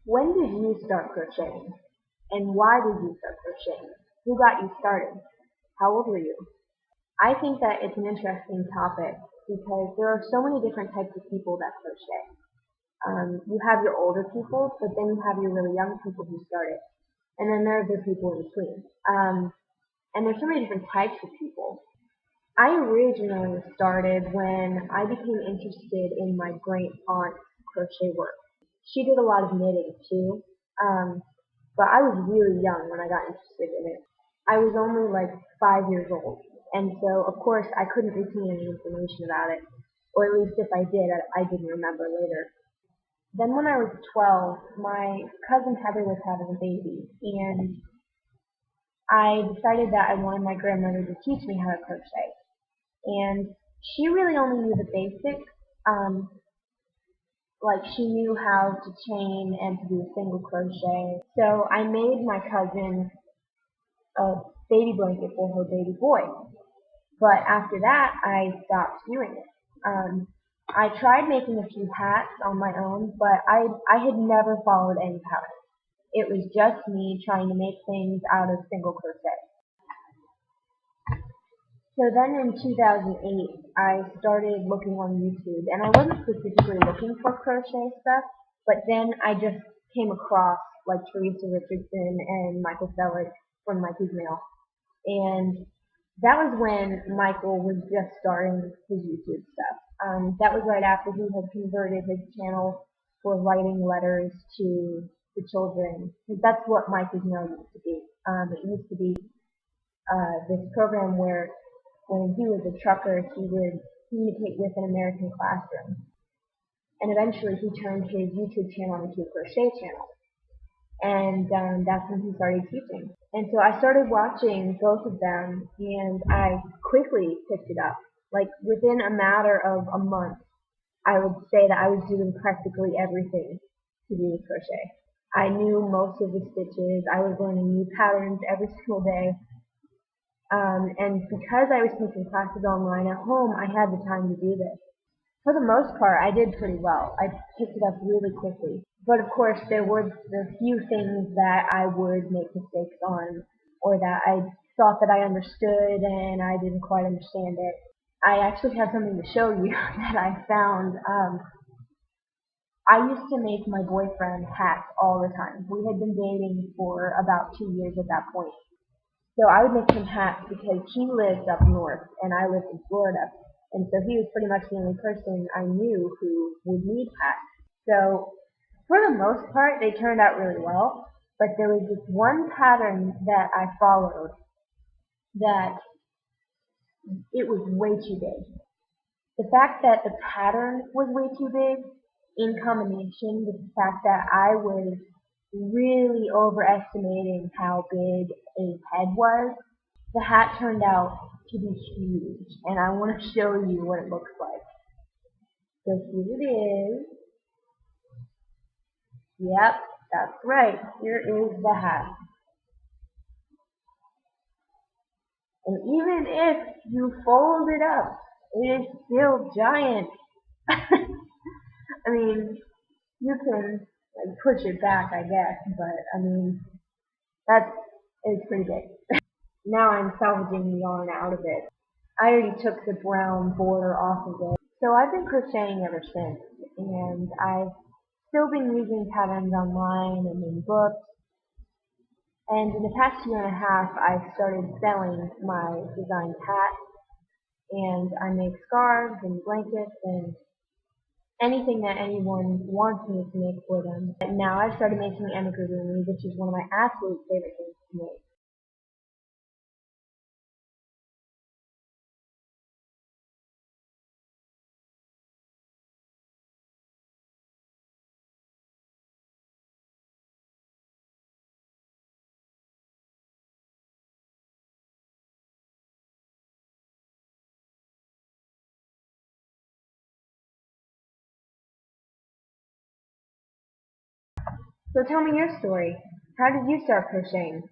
When did you start crocheting? And why did you start crocheting? Who got you started? How old were you? I think that it's an interesting topic because there are so many different types of people that crochet. You have your older people, but then you have your really young people who start it. And then there are the people in between. And there's so many different types of people. I originally started when I became interested in my great aunt's crochet work. She did a lot of knitting too, but I was really young when I got interested in it. I was only like 5 years old, and so of course I couldn't retain any information about it, or at least if I did, I didn't remember later. Then when I was 12, my cousin Heather was having a baby, and I decided that I wanted my grandmother to teach me how to crochet. And she really only knew the basics. Um, like she knew how to chain and to do a single crochet. So I made my cousin a baby blanket for her baby boy. But after that, I stopped doing it. I tried making a few hats on my own, but I had never followed any pattern. It was just me trying to make things out of single crochet. So then in 2008, I started looking on YouTube, and I wasn't specifically looking for crochet stuff, but then I just came across like Teresa Richardson and Michael Selleck from Mikey's Mail, and that was when Michael was just starting his YouTube stuff. That was right after he had converted his channel for writing letters to the children, because that's what Mikey's Mail used to be. It used to be this program where when he was a trucker, he would communicate with an American classroom. And eventually he turned his YouTube channel into a crochet channel. And that's when he started teaching. And so I started watching both of them, and I quickly picked it up. Like within a matter of a month, I would say that I was doing practically everything to do with crochet. I knew most of the stitches. I was learning new patterns every single day. And because I was taking classes online at home, I had the time to do this. For the most part, I did pretty well. I picked it up really quickly. But of course, there were the few things that I would make mistakes on, or that I thought that I understood and I didn't quite understand it. I actually have something to show you that I found. I used to make my boyfriend hats all the time. We had been dating for about 2 years at that point. So I would make him hats because he lived up north and I lived in Florida. And so he was pretty much the only person I knew who would need hats. So for the most part, they turned out really well. But there was this one pattern that I followed that it was way too big. The fact that the pattern was way too big, in combination with the fact that I was really overestimating how big a head was, the hat turned out to be huge, and I want to show you what it looks like. So here it is. Yep, that's right. Here is the hat. And even if you fold it up, it is still giant. I mean, you can like push it back, I guess, but I mean, it's pretty big. Now I'm salvaging the yarn out of it. I already took the brown border off of it. So I've been crocheting ever since, and I've still been using patterns online and in books. And in the past year and a half, I've started selling my designed hats, and I make scarves and blankets and anything that anyone wants me to make for them. And now I've started making amigurumi, which is one of my absolute favorite things to make. So tell me your story. How did you start crocheting?